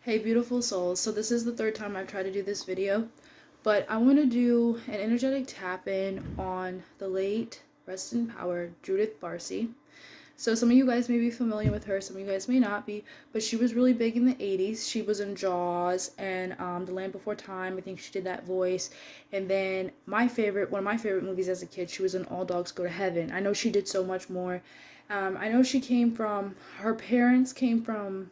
Hey beautiful souls, so this is the third time I've tried to do this video, but I want to do an energetic tap-in on the late, rest in power, Judith Barsi. So some of you guys may be familiar with her, some of you guys may not be, but she was really big in the 80s. She was in Jaws and The Land Before Time. I think she did that voice. And then one of my favorite movies as a kid, she was in All Dogs Go to Heaven. I know she did so much more. I know her parents came from,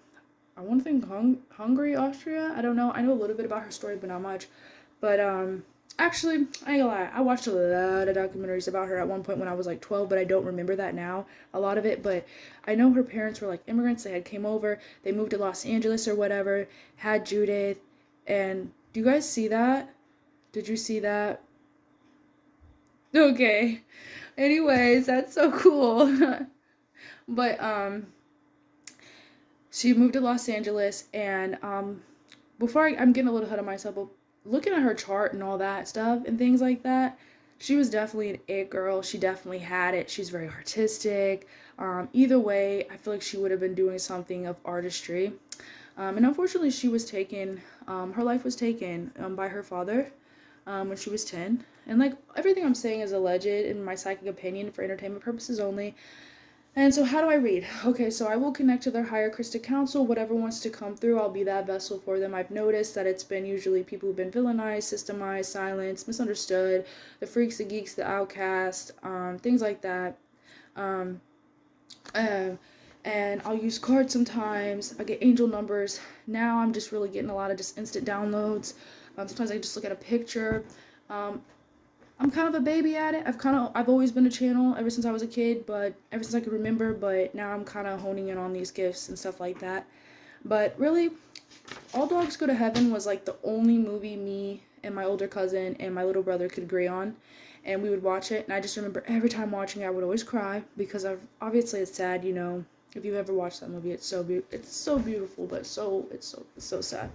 I want to think Hungary, Austria. I don't know. I know a little bit about her story, but not much. But actually, I ain't gonna lie. I watched a lot of documentaries about her at one point when I was like 12, but I don't remember that now. A lot of it, but I know her parents were like immigrants. They had came over. They moved to Los Angeles or whatever. Had Judith, and do you guys see that? Did you see that? Okay. Anyways, that's so cool. But she moved to Los Angeles, and I'm getting a little ahead of myself, but looking at her chart and all that stuff and things like that, she was definitely an it girl. She definitely had it. She's very artistic. Either way, I feel like she would have been doing something of artistry. And unfortunately, her life was taken by her father when she was 10. And like everything I'm saying is alleged in my psychic opinion for entertainment purposes only. And so how do I read? Okay, so I will connect to their higher Krystic council. Whatever wants to come through, I'll be that vessel for them. I've noticed that it's been usually people who've been villainized, systemized, silenced, misunderstood, the freaks, the geeks, the outcast, things like that. Um, uh, and I'll use cards sometimes. I get angel numbers. Now I'm just really getting a lot of just instant downloads. Sometimes I just look at a picture. I'm kind of a baby at it. I've always been a channel ever since I was a kid, but ever since I could remember, but now I'm kind of honing in on these gifts and stuff like that. But really, All Dogs Go to Heaven was like the only movie me and my older cousin and my little brother could agree on, and we would watch it, and I just remember every time watching it I would always cry because obviously it's sad, you know. If you've ever watched that movie, it's so beautiful, but it's so sad.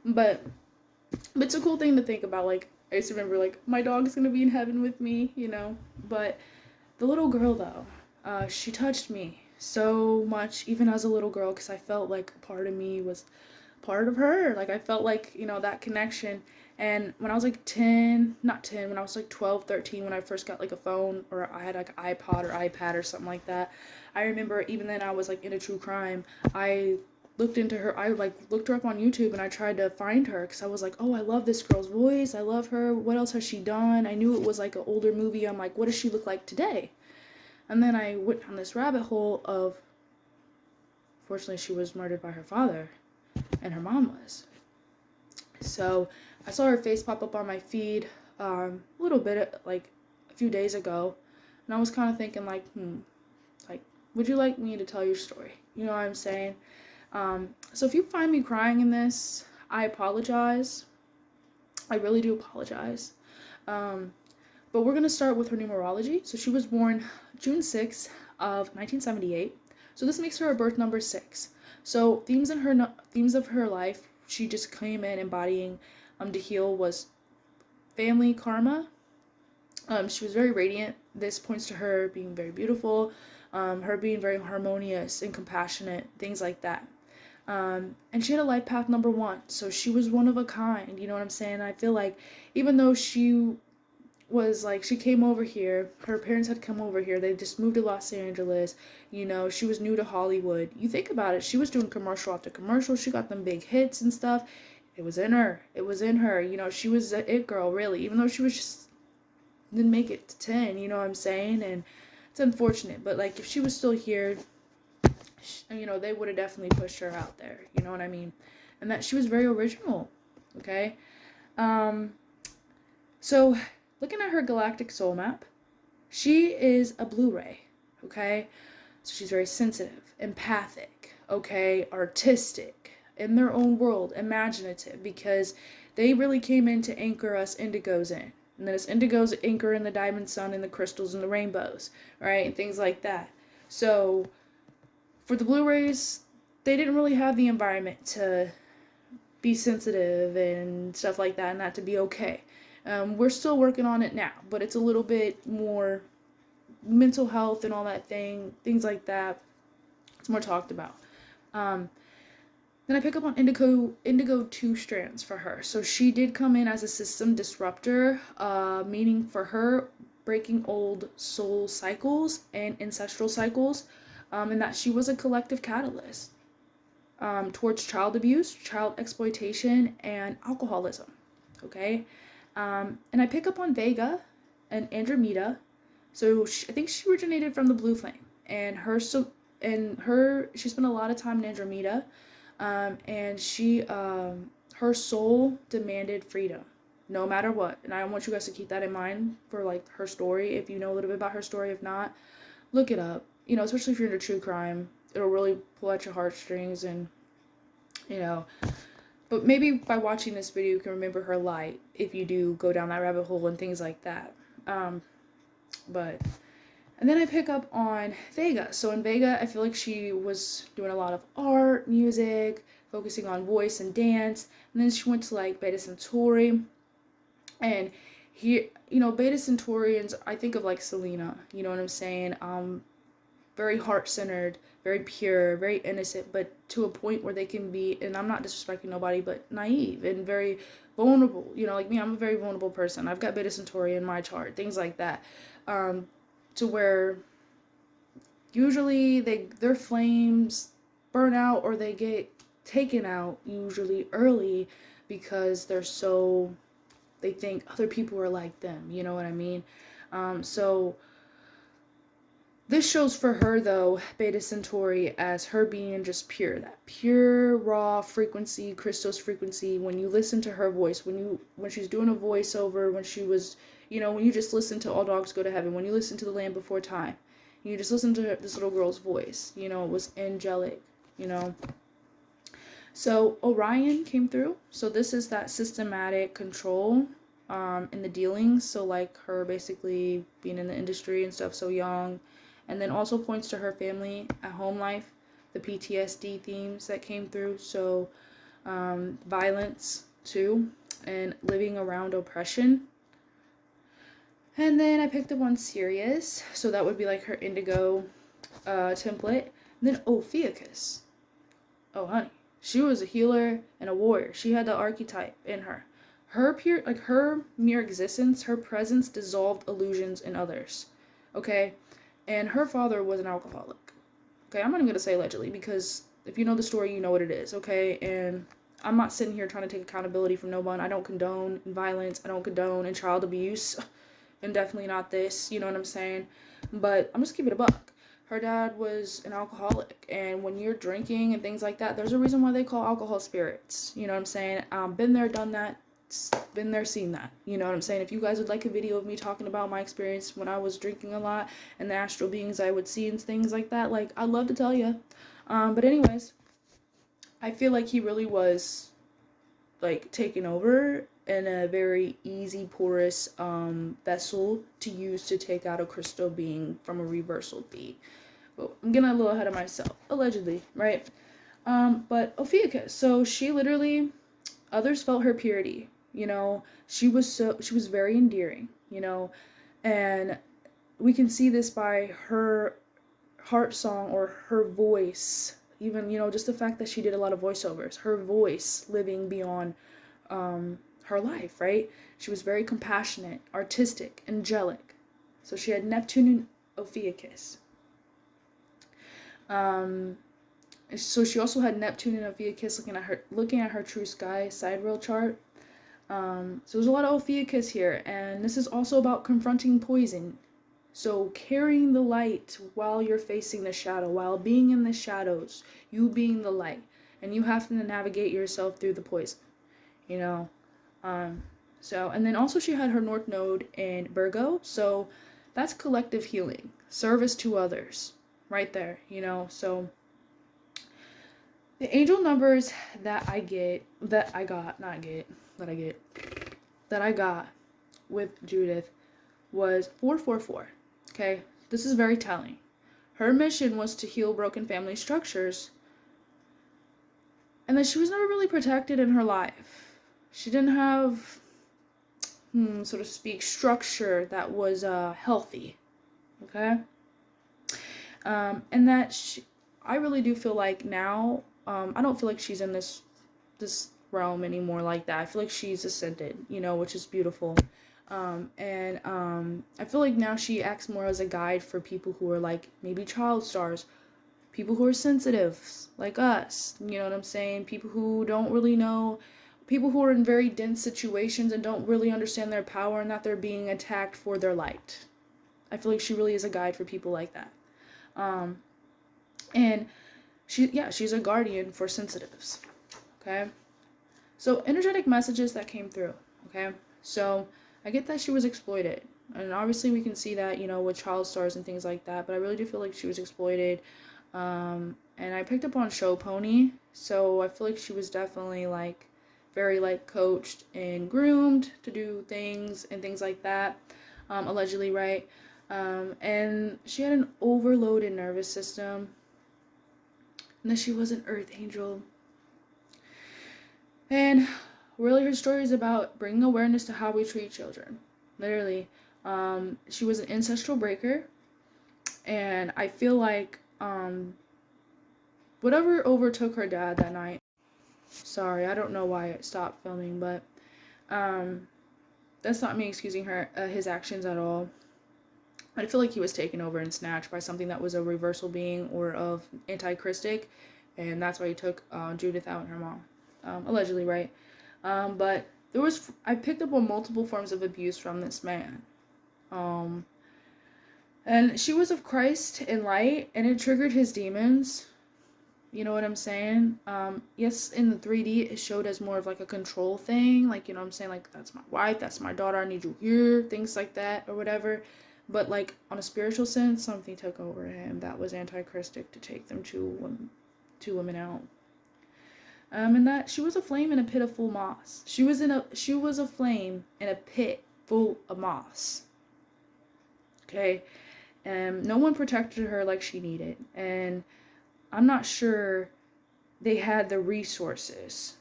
But it's a cool thing to think about. Like, I used to remember, like, my dog's gonna be in heaven with me, you know. But the little girl, though, she touched me so much, even as a little girl, because I felt like a part of me was part of her. Like, I felt like, you know, that connection. And when I was like 10, not 10, when I was like 12, 13, when I first got like a phone, or I had like an iPod or iPad or something like that, I remember even then I was like into true crime. I looked her up on YouTube, and I tried to find her because I was like, oh, I love this girl's voice, I love her, what else has she done? I knew it was like an older movie. I'm like, what does she look like today? And then I went on this rabbit hole of, fortunately, she was murdered by her father, and her mom was. So I saw her face pop up on my feed a little bit, like a few days ago, and I was kind of thinking like, like, would you like me to tell your story? You know what I'm saying? So if you find me crying in this, I apologize. I really do apologize. But we're going to start with her numerology. So she was born June 6th of 1978. So this makes her a birth number 6. So themes of her life, she just came in embodying to heal was family karma. She was very radiant. This points to her being very beautiful, her being very harmonious and compassionate, things like that. And she had a life path number 1, so she was one of a kind, you know what I'm saying? I feel like even though she came over here, her parents had come over here, they just moved to Los Angeles, you know, she was new to Hollywood. You think about it, she was doing commercial after commercial, she got them big hits and stuff. It was in her, you know, she was a it girl, really, even though she was just didn't make it to 10, you know what I'm saying? And it's unfortunate, but like if she was still here, you know, they would have definitely pushed her out there, you know what I mean? And that she was very original, okay? So looking at her galactic soul map, she is a Blu-ray, okay? So she's very sensitive, empathic, okay, artistic, in their own world, imaginative, because they really came in to anchor us indigos in. And then us indigos anchor in the diamond sun and the crystals and the rainbows, right? And things like that. So for the Blu-rays, they didn't really have the environment to be sensitive and stuff like that, and that to be okay. We're still working on it now, but it's a little bit more mental health and all that things like that. It's more talked about. Then I pick up on indigo 2 strands for her. So she did come in as a system disruptor, meaning for her breaking old soul cycles and ancestral cycles, and that she was a collective catalyst towards child abuse, child exploitation, and alcoholism. Okay, and I pick up on Vega and Andromeda. So I think she originated from the Blue Flame, and she spent a lot of time in Andromeda, and her soul demanded freedom, no matter what. And I want you guys to keep that in mind for like her story. If you know a little bit about her story, if not, look it up. You know, especially if you're into true crime, it'll really pull at your heartstrings, and you know. But maybe by watching this video, you can remember her light if you do go down that rabbit hole and things like that. And then I pick up on Vega. So in Vega, I feel like she was doing a lot of art, music, focusing on voice and dance. And then she went to like Beta Centauri. And here, you know, Beta Centaurians, I think of like Selena, you know what I'm saying? Very heart-centered, very pure, very innocent, but to a point where they can be, and I'm not disrespecting nobody, but naive and very vulnerable. You know, like me, I'm a very vulnerable person. I've got Beta Centauri in my chart, things like that. To where usually their flames burn out, or they get taken out usually early because they think other people are like them, you know what I mean? So this shows for her, though, Beta Centauri as her being just pure, that pure, raw frequency, Christos frequency. When you listen to her voice, when she's doing a voiceover, when she was, you know, when you just listen to All Dogs Go to Heaven, when you listen to The Land Before Time, you just listen to this little girl's voice, you know, it was angelic, you know. So Orion came through. So this is that systematic control in the dealings. So like her basically being in the industry and stuff so young. And then also points to her family at home life, the PTSD themes that came through. So violence too, and living around oppression. And then I picked up on Sirius. So that would be like her indigo template. And then Ophiuchus. Oh, honey. She was a healer and a warrior. She had the archetype in her. Her mere existence, her presence dissolved illusions in others. Okay? And her father was an alcoholic. Okay, I'm not even going to say allegedly, because if you know the story, you know what it is, okay? And I'm not sitting here trying to take accountability from no one. I don't condone violence. I don't condone child abuse. And definitely not this, you know what I'm saying? But I'm just keeping it a buck. Her dad was an alcoholic. And when you're drinking and things like that, there's a reason why they call alcohol spirits. You know what I'm saying? Been there, done that. Been there, seen that. You know what I'm saying? If you guys would like a video of me talking about my experience when I was drinking a lot and the astral beings I would see and things like that, like, I'd love to tell you. But anyways, I feel like he really was like taken over in a very easy, porous vessel to use to take out a crystal being from a reversal being. Well, I'm getting a little ahead of myself, allegedly, right? But Ophiuchus, so she literally, others felt her purity. You know, she was very endearing, you know, and we can see this by her heart song or her voice, even, you know, just the fact that she did a lot of voiceovers, her voice living beyond her life, right? She was very compassionate, artistic, angelic. So she had Neptune and Ophiuchus. So she also had Neptune and Ophiuchus looking at her true sky sidereal chart. So there's a lot of Ophiuchus here, and this is also about confronting poison. So carrying the light while you're facing the shadow, while being in the shadows, you being the light, and you have to navigate yourself through the poison, you know. And then also she had her North Node in Virgo, so that's collective healing, service to others, right there, you know. So the angel numbers that I got with Judith was 444. Okay, this is very telling. Her mission was to heal broken family structures, and that she was never really protected in her life. She didn't have, so to speak, structure that was healthy. Okay, and that I really do feel like now I don't feel like she's in this realm anymore like that. I feel like she's ascended, which is beautiful. I feel like now she acts more as a guide for people who are like maybe child stars, people who are sensitive like us, you know what I'm saying? People who don't really know, people who are in very dense situations and don't really understand their power and that they're being attacked for their light. I feel like she really is a guide for people like that. And she's a guardian for sensitives. Okay? So energetic messages that came through. Okay? So I get that she was exploited. And obviously we can see that, with child stars and things like that, but I really do feel like she was exploited. And I picked up on show pony, so I feel like she was definitely like very like coached and groomed to do things and things like that, allegedly, right? And she had an overloaded nervous system, and that she was an earth angel. And really her story is about bringing awareness to how we treat children. Literally, she was an ancestral breaker, and I feel like whatever overtook her dad that night, sorry, I don't know why it stopped filming, but that's not me excusing his actions at all. I feel like he was taken over and snatched by something that was a reversal being or of anti-Krystic, and that's why he took Judith out and her mom, allegedly, right? But I picked up on multiple forms of abuse from this man. And she was of Christ and light, and it triggered his demons. You know what I'm saying? Yes, in the 3D, it showed as more of like a control thing. Like, you know what I'm saying? Like, that's my wife, that's my daughter, I need you here, things like that, or whatever. But, like, on a spiritual sense, something took over him that was anti-Krystic to take them two women out. And that she was a flame in a pit of full moss. She was a flame in a pit full of moss. Okay? And no one protected her like she needed. And I'm not sure they had the resources,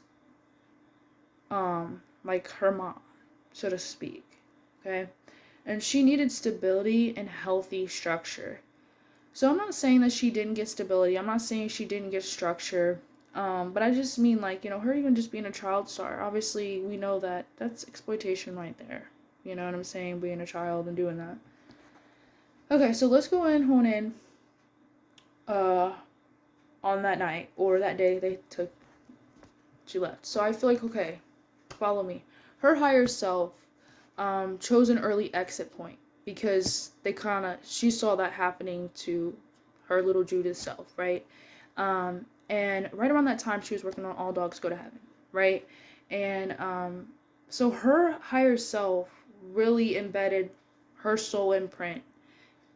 like her mom, so to speak, okay? And she needed stability and healthy structure. So I'm not saying that she didn't get stability. I'm not saying she didn't get structure. But I just mean, like, her even just being a child star. Obviously, we know that that's exploitation right there. You know what I'm saying? Being a child and doing that. Okay, so let's go and hone in on that night or that day she left. So I feel like, okay, follow me. Her higher self chose an early exit point because she saw that happening to her little Judith self, right? And right around that time, she was working on All Dogs Go to Heaven, right? And so her higher self really embedded her soul imprint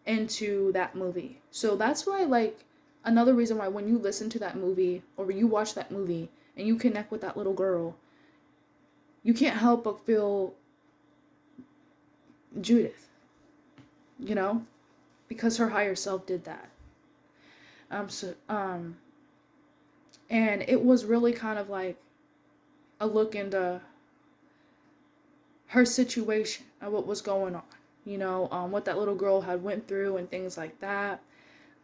into that movie. So that's why, like, another reason why when you listen to that movie or you watch that movie and you connect with that little girl, you can't help but feel Judith, because her higher self did that. And it was really kind of like a look into her situation and what was going on, what that little girl had went through and things like that.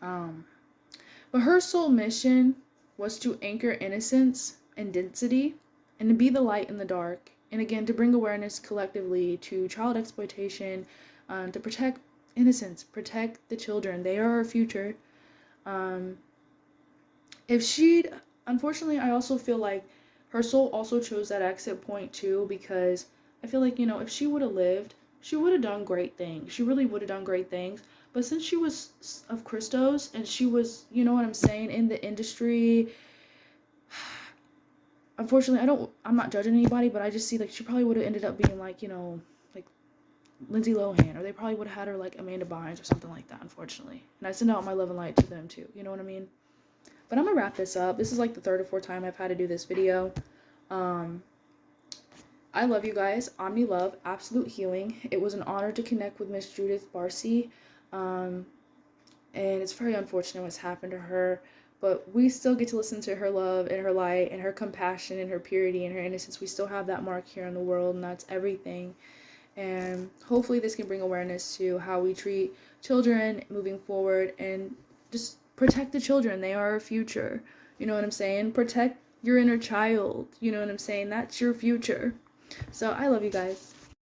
But her soul mission was to anchor innocence and density and to be the light in the dark. And again, to bring awareness collectively to child exploitation, to protect innocence, protect the children. They are our future. Unfortunately, I also feel like her soul also chose that exit point too, because I feel like, if she would have lived, she would have done great things. She really would have done great things. But since she was of Christos and she was, you know what I'm saying, in the industry, unfortunately, I'm not judging anybody, but I just see like she probably would have ended up being like, like Lindsay Lohan, or they probably would have had her like Amanda Bynes or something like that, unfortunately. And I send out my love and light to them too, you know what I mean? But I'm gonna wrap this up. This is like the 3rd or 4th time I've had to do this video. I love you guys. Omni-love, absolute healing. It was an honor to connect with Miss Judith Barsi. And it's very unfortunate what's happened to her, but we still get to listen to her love and her light and her compassion and her purity and her innocence. We still have that mark here in the world, and that's everything. And hopefully this can bring awareness to how we treat children moving forward and just protect the children. They are our future. You know what I'm saying? Protect your inner child. You know what I'm saying? That's your future. So I love you guys.